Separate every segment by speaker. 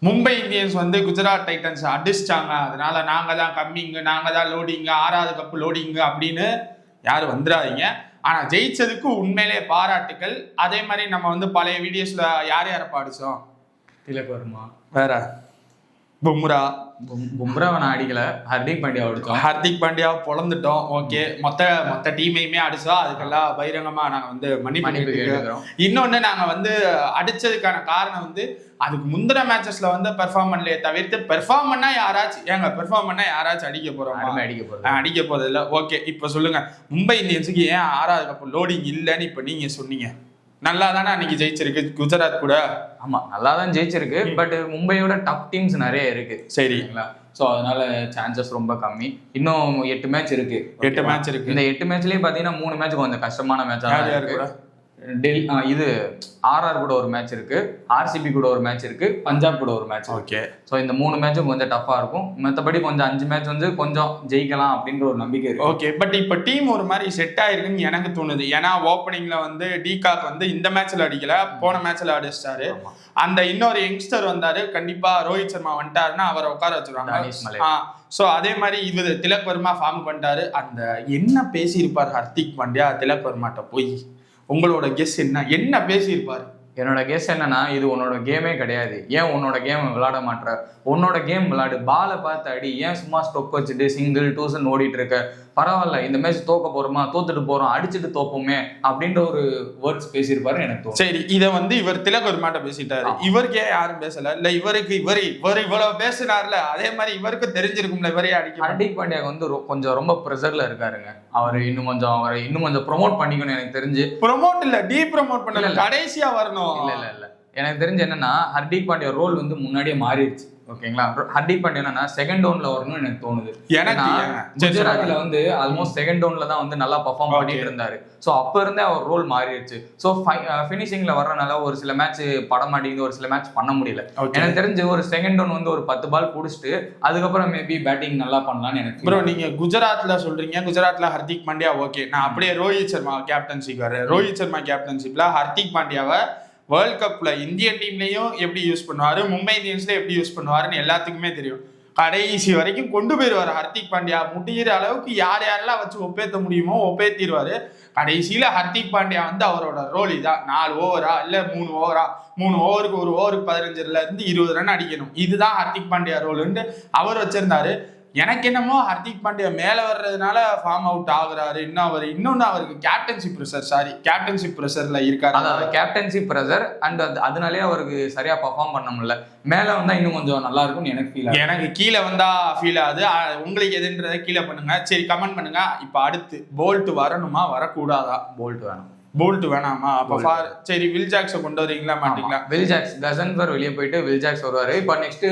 Speaker 1: Mumbai Indians வந்து Gujarat Titans அடிச்சிட்டாங்க, அதனால நாங்க தான் கம்மிங்க, நாங்க தான் லோடிங்க, 6வது கப்பு லோடிங்க அப்படின்னு யாரும் வந்துடாதீங்க. ஆனா ஜெயிச்சதுக்கு உண்மையிலே பாராட்டுக்கள். அதே மாதிரி நம்ம வந்து பழைய வீடியோஸ்ல யார் யாரை பாடிச்சோம்?
Speaker 2: திலக் வர்மா,
Speaker 1: வேற
Speaker 2: பும்ராவை நான் அடிக்கல, ஹர்திக் பாண்டியா அடிச்சோம்.
Speaker 1: ஹர்திக் பாண்டியாவை பொழந்துட்டோம். ஓகே, மொத்த டீமையுமே அடிச்சோம். அதுக்கெல்லாம் பகிரங்கமா நாங்க வந்து மன்னிப்பு கேட்கிறோம். இன்னொன்னு நாங்க வந்து அடிச்சதுக்கான காரணம் வந்து அதுக்கு முந்தின மேட்சஸ்ல வந்து பெர்ஃபார்ம் பண்ணலையே தவிர்த்து பெர்ஃபார்ம் பண்ணா யாராச்சும் அடிக்க போறோம்? அடிக்க போறது இல்ல. ஓகே, இப்ப சொல்லுங்க, மும்பை இந்தியன்ஸுக்கு ஏன் 6வது கப்பு லோடிங் இல்லைன்னு இப்ப நீங்க சொன்னீங்க? நல்லா தானே அன்னைக்கு ஜெயிச்சிருக்கு குஜராத் கூட.
Speaker 2: ஆமா, நல்லா தான் ஜெயிச்சிருக்கு. பட் மும்பையோட டஃப் டீம்ஸ் நிறைய இருக்கு.
Speaker 1: சரிங்களா?
Speaker 2: ஸோ அதனால சான்சஸ் ரொம்ப கம்மி. இன்னும் 8 மேட்ச் இருக்கு.
Speaker 1: 8 மேட்ச் இருக்கு.
Speaker 2: இந்த 8 மேட்ச்லயே பாத்தீங்கன்னா 3 மேட்ச் கொஞ்சம் கஷ்டமான மேட்சா இருக்கு. இது ஆர்ஆர் கூட ஒரு மேட்ச் இருக்கு, ஆர்சிபி கூட ஒரு மேட்ச் இருக்கு, பஞ்சாப் கூட ஒரு மேட்ச்.
Speaker 1: ஓகே,
Speaker 2: ஸோ இந்த 3 மேட்சும் கொஞ்சம் டஃபா இருக்கும். மற்றபடி கொஞ்சம் 5 மேட்ச் வந்து கொஞ்சம் ஜெயிக்கலாம் அப்படின்ற ஒரு நம்பிக்கை இருக்கு.
Speaker 1: ஓகே, பட் இப்போ டீம் ஒரு மாதிரி செட் ஆயிருக்குன்னு எனக்கு தோணுது. ஏன்னா ஓப்பனிங்ல வந்து டிகாக் வந்து இந்த மேட்ச்ல அடிக்கல, போன மேட்ச்ல அடிச்சிட்டாரு. அந்த இன்னொரு யங்ஸ்டர் வந்தாரு, கண்டிப்பா ரோஹித் சர்மா வந்துட்டாருன்னா அவரை உட்கார வச்சிருவாங்க. ஸோ அதே மாதிரி இது திலக் வர்மா ஃபார்ம் பண்ணிட்டாரு. அந்த என்ன பேசியிருப்பார் ஹர்திக் பாண்டியா திலக் வர்மாட்ட போய்? உங்களோட கெஸ் என்ன பேசியிருப்பாரு?
Speaker 2: என்னோட கெஸ் என்னன்னா, இது உன்னோட கேமே கிடையாது, ஏன் உன்னோட கேம் விளையாட மாட்டேற, உன்னோட கேம் விளையாடு, பாலை பார்த்து அடி, ஏன் சும்மா ஸ்டொக் வச்சுட்டு சிங்கிள் டூசன் ஓடிட்டு இருக்க, பரவாயில்ல இந்த மேட்ச் தோக்க போறோமா, தோத்துட்டு போறோம், அடிச்சுட்டு தோப்போமே அப்படின்ற ஒரு வேர்ட்ஸ் பேசியிருப்பாரு எனக்கு.
Speaker 1: சரி, இதை வந்து இவர் திலக் வர்மாட்ட பேசிட்டாரு, இவருக்கு ஏன் யாரும் பேசல? இல்ல இவர் இவ்வளவு பேசினார்ல, அதே மாதிரி இவருக்கு தெரிஞ்சிருக்கும்ல இவரே அடிக்க.
Speaker 2: ஹர்திக் பாண்டியா வந்து கொஞ்சம் ரொம்ப ப்ரெஷர்ல இருக்காருங்க. அவரை இன்னும் கொஞ்சம் ப்ரொமோட் பண்ணிக்கணும். எனக்கு தெரிஞ்சு
Speaker 1: ப்ரொமோட் இல்ல, டீ ப்ரொமோட் பண்ணல, கடைசியா வரணும்.
Speaker 2: இல்ல எனக்கு தெரிஞ்சு என்னன்னா, ஹர்திக் பாண்டியா ரோல் வந்து முன்னாடியே மாறிடுச்சு. ஓகேங்களா? ஹர்திக் பாண்டியா என்னன்னா செகண்ட் டவுன்ல வரணும்னு எனக்கு தோணுது. குஜராத்ல வந்து ஆல்மோஸ்ட் செகண்ட் டவுன்ல தான் வந்து நல்லா பெர்ஃபார்ம் பண்ணிட்டு இருந்தாரு. ஸோ அப்ப இருந்தே அவர் ரோல் மாறிடுச்சு. ஸோ ஃபினிஷிங்ல வர்றதுனால ஒரு சில மேட்ச் படம் மாட்டேங்குது, ஒரு சில மேட்ச் பண்ண முடியல. எனக்கு தெரிஞ்சு ஒரு செகண்ட் டவுன் வந்து ஒரு 10 பால் புடிச்சிட்டு அதுக்கப்புறம் மேபி பேட்டிங் நல்லா பண்ணலாம்னு எனக்கு.
Speaker 1: ப்ரோ, நீங்க குஜராத்ல சொல்றீங்க, குஜராத்ல ஹர்திக் பாண்டியா ஓகே. நான் அப்படியே ரோஹித் சர்மா கேப்டன்சிக்கு வரேன். ரோஹித் சர்மா கேப்டன்ஷிப்ல ஹர்திக் பாண்டியாவை வேர்ல்ட் கப்ல இந்தியன் டீம்லயும் எப்படி யூஸ் பண்ணுவாரு, மும்பை இந்தியன்ஸ்ல எப்படி யூஸ் பண்ணுவாருன்னு எல்லாத்துக்குமே தெரியும். கடைசி வரைக்கும் கொண்டு போயிருவாரு ஹர்திக் பாண்டியா. முடிகிற அளவுக்கு யாரெல்லாம் வச்சு ஒப்பேத்த முடியுமோ ஒப்பேத்திடுவாரு. கடைசியில ஹர்திக் பாண்டியா வந்து அவரோட ரோல் இதான், 4 ஓவரா இல்ல 3 ஓவரா, 3 ஓவருக்கு ஒரு ஓவருக்கு 15ல இருந்து 20 ரன் அடிக்கணும், இதுதான் ஹர்திக் பாண்டியா ரோல்னு அவர் வச்சிருந்தாரு. எனக்கு என்னமோ ஹர்திக் பாண்டியா மேல வர்றதுனால ஃபார்ம் அவுட் ஆகுறாரு. இன்னொன்னு அவருக்கு கேப்டன்ஷிப் ப்ரெஷர்ல இருக்காரு.
Speaker 2: அதாவது கேப்டன்ஷிப் ப்ரெஷர் அண்ட் அதனாலே அவருக்கு சரியா பெர்ஃபார்ம் பண்ண முடியல. மேல வந்தா இன்னும் கொஞ்சம் நல்லா இருக்கும்னு எனக்கு ஃபீல் ஆகுது.
Speaker 1: எனக்கு கீழே வந்தா ஃபீல் ஆகுது. உங்களுக்கு எதுன்றதை கீழே பண்ணுங்க. சரி, கமெண்ட் பண்ணுங்க. இப்ப அடுத்து போல்ட் வரணுமா வரக்கூடாதா? போல்ட் வேணாமா? அப்ப சரி, வில் ஜாக்ஸை கொண்டு வரீங்களா மாட்டீங்களா?
Speaker 2: வில் ஜாக்ஸ், கசன்பர் வெளியே போயிட்டு வில் ஜாக்ஸ் வருவாரு. இப்ப நெக்ஸ்ட்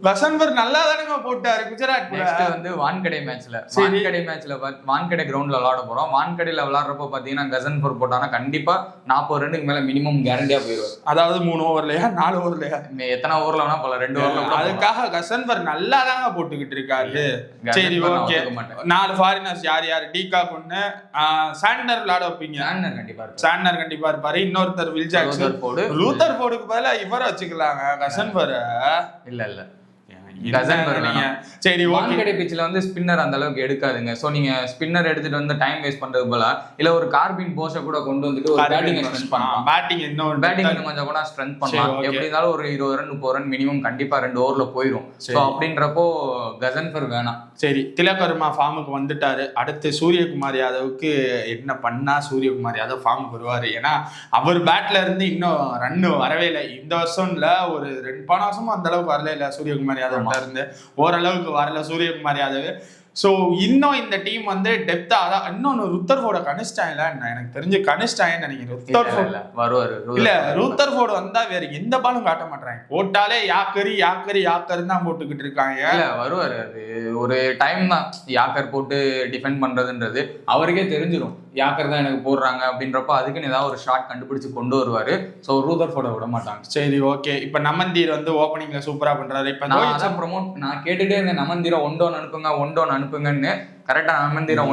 Speaker 1: கசன்பர் நல்லா தானே போட்டாரு குஜராத்.
Speaker 2: நெக்ஸ்ட் வந்து வான்கடை மேட்ச்ல வான்கடை கிரவுண்ட்ல விளையாட போறோம். வான்கடையில விளையாடுறப்போ பாத்தீங்கன்னா கசன்பர் போட்டானா கண்டிப்பா 40 ரன்னுக்கு மேல மினிமம் கேரண்டியா போயிடுவார்.
Speaker 1: அதாவது 3 ஓவர்லயா 4 ஓவர்லயா
Speaker 2: எத்தனை ஓவர்ல வேணா போல, 2 ஓவர்ல.
Speaker 1: அதுக்காக கசன்பர் நல்லா தாங்க போட்டுக்கிட்டு இருக்காரு. சரி, ஓகே. 4 ஃபாரினர்ஸ் யார்? டிகாக் ஒண்ணு, சாண்டர் விளையாட வைப்பீங்க? சாண்டர் கண்டிப்பா இருப்பாரு. இன்னொருத்தர் வில் ஜாக்சன், லூத்தர் போர்டுக்கு பதிலா இவரை வச்சுக்கலாங்க கசன்பர்.
Speaker 2: இல்ல சரி, வான்கடை பிட்ச்ல வந்து ஸ்பின்னர் அந்த அளவுக்கு எடுக்காதுங்க. சோ நீங்க ஸ்பின்னர் எடுத்துட்டு வந்து டைம் வேஸ்ட் பண்றது போல இல்ல ஒரு கார்பின் போஸை கூட கொண்டு வந்துட்டு ஒரு பேட்டிங் ஸ்ட்ரென்த் பண்ணலாம். பேட்டிங் கொஞ்சம் கூட ஸ்ட்ரென்த் பண்ணலாம். எப்படி இருந்தாலும் ஒரு 20 ரன் 30 ரன் மினிமம் கண்டிப்பா 2 ஓவர்ல போயிடும். சோ அப்படின்றப்போ கசன்பர் வேணாம்.
Speaker 1: சரி, திலக் வர்மா ஃபார்முக்கு வந்துட்டாரு. அடுத்து சூரியகுமார் யாதவுக்கு என்ன பண்ணா சூரியகுமார் யாதவ் ஃபார்முக்கு வருவாரு? ஏன்னா அவர் பேட்ல இருந்து இன்னும் ரன்னு வரவே இல்லை. இந்த வருஷம் இல்ல, ஒரு 2 வருஷமும் அந்த அளவுக்கு வரல இல்ல சூரியகுமார் யாதவ் இருந்து. ஓரளவுக்கு வரல சூரியகுமார் யாதவ். ஸோ இன்னும் இந்த டீம் வந்து டெப்தா. அதான் இன்னொன்னு ருத்தர்ஃபோர்ட கனிஷ்டாயில எனக்கு தெரிஞ்சு கனிஷ்டாயின்னு நினைக்கிறேன். ருத்தர்ஃபோர்டு வந்தா வேற எந்த பாலும் காட்ட மாட்டாங்க. போட்டாலே யாக்கர் தான் போட்டுக்கிட்டு இருக்காங்க.
Speaker 2: வருவாரு, அது ஒரு டைம் தான். யாக்கர் போட்டு டிஃபெண்ட் பண்றதுன்றது அவருக்கே தெரிஞ்சிடும். யாக்கர் தான் எனக்கு போடுறாங்க அப்படின்றப்ப அதுக்குன்னு ஏதாவது ஒரு ஷாட் கண்டுபிடிச்சு கொண்டு வருவாரு. ஸோ ரூதர்ஃபோர்ட விட மாட்டாங்க.
Speaker 1: சரி, ஓகே. இப்ப நமந்தீர் வந்து ஓப்பனிங்ல சூப்பரா பண்றாரு. இப்ப
Speaker 2: நான் கேட்டுட்டே இருந்தேன், நமந்தீரை ஒன் டவுன் அனுப்புங்கன்னு. கரெக்டா ஹர்மன்தீரை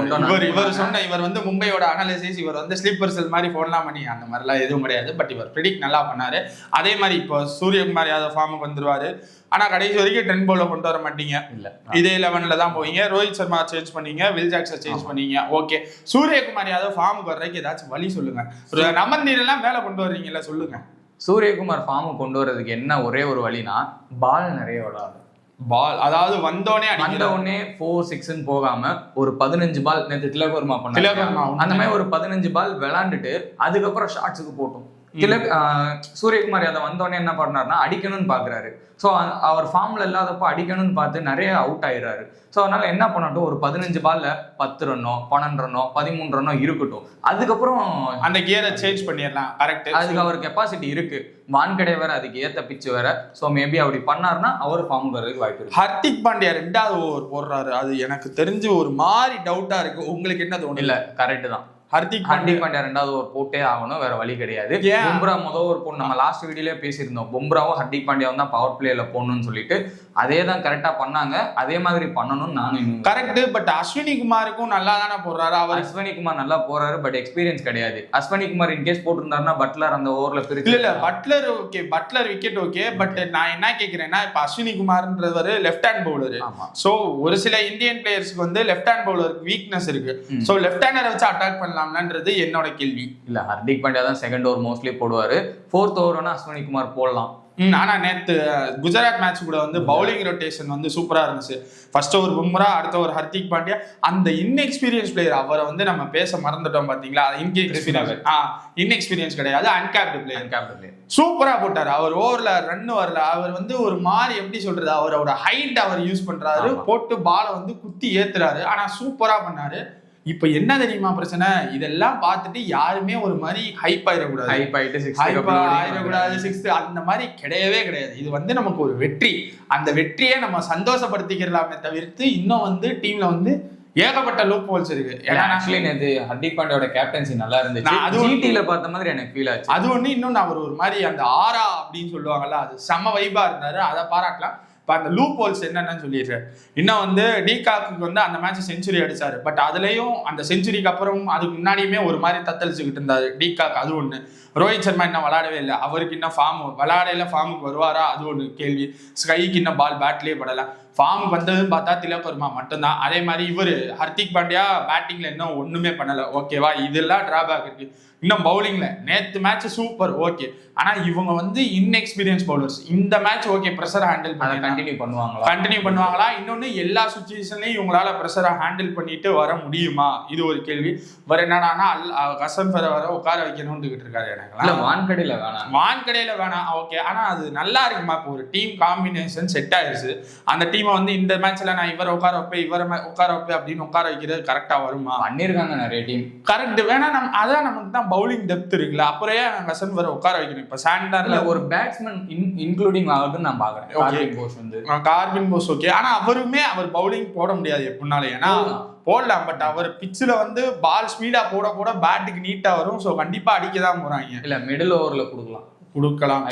Speaker 1: இவர் வந்து மும்பையோட அனாலிசிஸ், இவர் வந்து ஸ்லீப்பர் செல் மாதிரி போடலாம் பண்ணி அந்த மாதிரிலாம் எதுவும் கிடையாது. பட் இவர் ப்ரெடிக்ட் நல்லா பண்ணாரு. அதே மாதிரி இப்போ சூரியகுமார் யாதவ் ஃபார்முக்கு வந்துருவாரு. ஆனா கடைசி வரைக்கும் ட்ரெண்ட் பவுல கொண்டு வர மாட்டீங்க. இல்ல இதே 11ல தான் போவீங்க. ரோஹித் சர்மா சேஞ்ச் பண்ணீங்க, வில் ஜாக்ஸை சேஞ்ச் பண்ணீங்க. ஓகே, சூரியகுமார் யாதவ் ஃபார்முக்கு வர்றதுக்கு ஏதாச்சும் வழி சொல்லுங்க. நமந்தீர் எல்லாம் மேல கொண்டு வர்றீங்கல்ல, சொல்லுங்க.
Speaker 2: சூரியகுமார் ஃபார்முக்கு கொண்டு வர்றதுக்கு என்ன ஒரே ஒரு வழினா, பால் நிறைய விடாது.
Speaker 1: பால் அதாவது வந்தோடனே
Speaker 2: 4-6 போகாம ஒரு 15 பால் நேற்று திலக் வர்மா பண்ணாரு. அந்த மாதிரி ஒரு 15 பால் விளையாண்டுட்டு அதுக்கப்புறம் ஷார்ட்ஸுக்கு போட்டோம். சூரியகுமார் யாதவ் வந்தோடனே என்ன பண்ணாருன்னா அடிக்கணும்னு பாக்குறாரு. ஸோ அவர் ஃபார்ம்ல இல்லாதப்போ அடிக்கணும்னு பார்த்து நிறைய அவுட் ஆயிடுறாரு. ஸோ அதனால என்ன பண்ணட்டும், ஒரு 15 பால்ல 10 ரன்னோ 12 ரன்னோ 13 ரன்னோ இருக்கட்டும், அதுக்கப்புறம்
Speaker 1: அந்த கியரை சேஞ்ச் பண்ணிடலாம். கரெக்ட்,
Speaker 2: அதுக்கு அவர் கெப்பாசிட்டி இருக்கு. வான்கடை வேற, அதுக்கு ஏத்த பிச்சு வேற. ஸோ மேபி அப்படி பண்ணாருன்னா அவர் ஃபார்ம் வர்றதுக்கு வாய்ப்பு இருக்கு.
Speaker 1: ஹர்திக் பாண்டியா 2வது ஓவர் போடுறாரு, அது எனக்கு தெரிஞ்சு ஒரு மாதிரி டவுட்டா இருக்கு. உங்களுக்கு என்ன தோணும்?
Speaker 2: இல்ல கரெக்ட் தான், ஹர்திக் பாண்டியா 2வது ஓவர் போட்டே ஆகணும், வேற வழி கிடையாது. பும்ரா முதல் ஓவர் போடணும். நம்ம லாஸ்ட் வீடியோலயே பேசியிருந்தோம், பும்ராவும் ஹர்திக் பாண்டியாவும் தான் பவர் பிளேல போடணும்னு சொல்லிட்டு. அதே தான் கரெக்டா பண்ணாங்க, அதே மாதிரி பண்ணணும்னு நானும்.
Speaker 1: கரெக்ட், பட் அஸ்வினி குமாருக்கும் நல்லா தானே போடுறாரு. அவர்
Speaker 2: அஸ்வினி குமார் நல்லா போறாரு, பட் எக்ஸ்பீரியன்ஸ் கிடையாது. அஸ்வினி குமார் இன்கேஸ் போட்டிருந்தாருன்னா பட்லர் அந்த ஓவர்ல பிரிச்சு
Speaker 1: இல்ல Buttler okay, Buttler wicket okay. But நான் என்ன கேட்கிறேன்னா, இப்ப அஸ்வினி குமார்ன்றவர் லெஃப்ட் ஹேண்ட் பவுலர். சோ ஒரு சில இந்தியன் பிளேயர்ஸ்க்கு வந்து லெஃப்ட் ஹேண்ட் பவுலருக்கு வீக்னஸ் இருக்கு. சோ லெஃப்ட் ஹேண்டரை வச்சு அட்டாக் பண்ணலாம்ன்றது என்னோட கேள்வி.
Speaker 2: இல்ல ஹர்திக் பாண்டியா தான் செகண்ட் ஓவர் மோஸ்ட்லி போடுவாரு. 4th ஓவர் வேணா அஸ்வினி குமார் போடலாம்.
Speaker 1: ஆனா நேத்து குஜராத் மேட்ச் கூட வந்து பவுலிங் ரொட்டேஷன் வந்து சூப்பரா இருந்துச்சு. ஃபர்ஸ்ட் ஓவர் பும்ரா, அடுத்த ஓவர் ஹர்திக் பாண்டியா. அந்த இன்எக்ஸ்பீரியன்ஸ் பிளேயர், அவரை வந்து நம்ம பேச மறந்துட்டோம் பாத்தீங்களா. இன்எக்ஸ்பீரியன்ஸ் கிடையாது, அன்கேப்டு பிளேயர். சூப்பரா போட்டாரு. அவர் ஓவர்ல ரன் வரல. அவர் வந்து ஒரு மாதிரி எப்படி சொல்றது, அவரோட ஹைட் அவர் யூஸ் பண்றாரு, போட்டு பாலை வந்து குத்தி ஏத்துறாரு. ஆனா சூப்பரா பண்ணாரு. இப்ப என்ன தெரியுமா பிரச்சனை, இதெல்லாம் பார்த்துட்டு யாருமே ஒரு மாதிரி ஹைப் ஆயிடக்கூடாது, அந்த மாதிரி கிடையவே கிடையாது. இது வந்து நமக்கு ஒரு வெற்றி. அந்த வெற்றியை நம்ம சந்தோஷப்படுத்திக்கலாமே தவிர்த்து இன்னும் வந்து டீம்ல வந்து ஏகப்பட்ட லூப் ஹோல்ஸ் இருக்கு.
Speaker 2: ஆக்சுவலி நேத்து ஹர்திக் பாண்டியோட கேப்டன்சி நல்லா இருந்துச்சு. அது ஜிடில பார்த்த மாதிரி எனக்கு ஃபீல் ஆச்சு.
Speaker 1: அது ஒண்ணு. இன்னொன்னு அவர் ஒரு மாதிரி அந்த ஆரா அப்படின்னு சொல்லுவாங்கல்ல, அது செம வைபா இருந்தாரு, அதை பாராட்டலாம். இப்போ அந்த லூப் ஹோல்ஸ் என்னன்னு சொல்லிடுறேன். இன்னும் வந்து டிகாக்கு வந்து அந்த மேட்ச் செஞ்சுரி அடிச்சாரு. பட் அதுலயும் அந்த செஞ்சுரிக்கு அப்புறம் அதுக்கு முன்னாடியுமே ஒரு மாதிரி தத்தளிச்சுக்கிட்டு இருந்தாரு டிகாக். அது ஒண்ணு. ரோஹித் சர்மா இன்னும் விளையாடவே இல்லை. அவருக்கு இன்னும் ஃபார்முக்கு வருவாரா, அது ஒரு கேள்வி. ஸ்கைக்கு இன்னும் பால் பேட்லயே படல. ஃபார்முக்கு வந்ததுன்னு பார்த்தா திலக் வர்மா மட்டும்தான். அதே மாதிரி இவர் ஹர்திக் பாண்டியா பேட்டிங்ல இன்னும் ஒண்ணுமே பண்ணல. ஓகேவா, இதெல்லாம் டிராபேக் இருக்கு. இன்னும் பவுலிங்ல நேத்து மேட்ச் சூப்பர் ஓகே. ஆனா இவங்க வந்து இன்எக்ஸ்பீரியன்ஸ் பவுலர்ஸ். இந்த மேட்ச் ஓகே பிரஷரை ஹேண்டில் பண்ணி கண்டினியூ பண்ணுவாங்களா? இன்னொன்னு எல்லா சுச்சுவேஷன்லயும் இவங்களால பிரஷரை ஹேண்டில் பண்ணிட்டு வர முடியுமா, இது ஒரு கேள்வி. வேற என்னடானா ஹசன் ஃபெரவரை உட்கார வைக்கணும்னு இருக்காரு. எனக்கு வான்கடையில வேணாம் ஓகே. ஆனா அது நல்லா இருக்குமா, இப்போ ஒரு டீம் காம்பினேஷன் செட் ஆயிருச்சு. அந்த டீமை வந்து இந்த மேட்ச்ல நான் இவரை உட்கார வைப்பேன், இவரை உட்கார வைப்பேன் அப்படின்னு உட்கார வைக்கிறது கரெக்டா வருமா?
Speaker 2: பண்ணிருக்காங்க நிறைய டீம்.
Speaker 1: கரெக்ட் வேணா அதான் நமக்கு தான் பவுலிங் டெப்த் இருக்குல்ல, அப்புறம் ஹசன் ஃபெரவரை உட்கார வைக்கணும். இப்ப சாண்டர்ல
Speaker 2: ஒரு பேட்ஸ்மேன் இன்க்ளூடிங் ஆகுதுன்னு நான் பாக்குறேன்.
Speaker 1: Corbin Bosch okay. ஆனா அவர் பவுலிங் போட முடியாது எப்படினாலும், ஏன்னா போடலாம். பட் அவர் பிச்சில் வந்து பால் ஸ்பீடா போட பேட்டுக்கு நீட்டா வரும். ஸோ கண்டிப்பா அடிக்கதான் போறாங்க.
Speaker 2: இல்ல மிடில் ஓவர்ல கொடுக்கலாம்.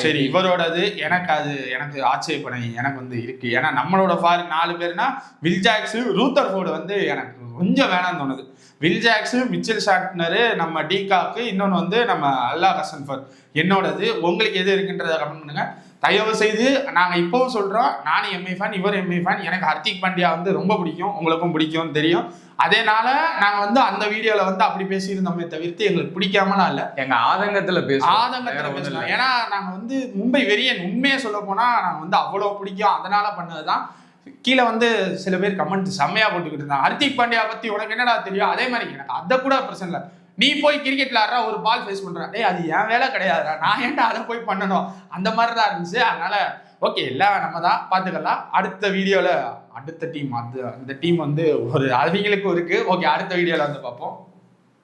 Speaker 1: சரி, இவரோடது எனக்கு ஆச்சரியப்பட எனக்கு வந்து இருக்கு. ஏன்னா நம்மளோட 4 பேர்னா வில் ஜாக்ஸ், ரூதர்ஃபோர்டு வந்து எனக்கு கொஞ்சம் வேணாம்னு தோணுது. வில் ஜாக்ஸ், மிச்சல் சாட்னர், நம்ம டிகாக்கு, இன்னொன்று வந்து நம்ம அல்லாஹ் ஹசன் ஃபர். என்னோடது. உங்களுக்கு எது இருக்குன்றதை கமெண்ட் பண்ணுங்க தயவு செய்து. நாங்கள் இப்போவும் சொல்கிறோம், நானும் எம்ஐ ஃபேன், இவர் எம்ஐ ஃபேன். எனக்கு ஹர்திக் பாண்டியா வந்து ரொம்ப பிடிக்கும், உங்களுக்கும் பிடிக்கும்னு தெரியும். அதனால நாங்கள் வந்து அந்த வீடியோவில் வந்து அப்படி பேசியிருந்தோமே தவிர்த்து எங்களுக்கு பிடிக்காமலாம் இல்லை,
Speaker 2: எங்கள் ஆதங்கத்தில்
Speaker 1: பேசலாம். ஏன்னா நாங்கள் வந்து மும்பை வெறியன். உண்மையை சொல்ல போனால் நாங்கள் வந்து அவ்வளோ பிடிக்கும், அதனால பண்ணது தான். கீழே வந்து சில பேர் கமெண்ட் செம்மையா போட்டுக்கிட்டு இருந்தாங்க, ஹர்திக் பாண்டியா பற்றி உனக்கு என்னடா தெரியும். அதே மாதிரி எனக்கு அதை கூட பிரச்சனை இல்லை. நீ போய் கிரிக்கெட்ல ஆடுறா, ஒரு பால் ஃபேஸ் பண்ற, டேய் அது என் வேலை கிடையாதுடா, நான் ஏன்டா அதை போய் பண்ணணும், அந்த மாதிரி தான் இருந்துச்சு. அதனால ஓகே, எல்லாம் நம்ம தான் பார்த்துக்கலாம். அடுத்த வீடியோவில் அடுத்த டீம், அந்த டீம் வந்து ஒரு அவங்களுக்கு இருக்கு. ஓகே, அடுத்த வீடியோவில் வந்து பார்ப்போம்.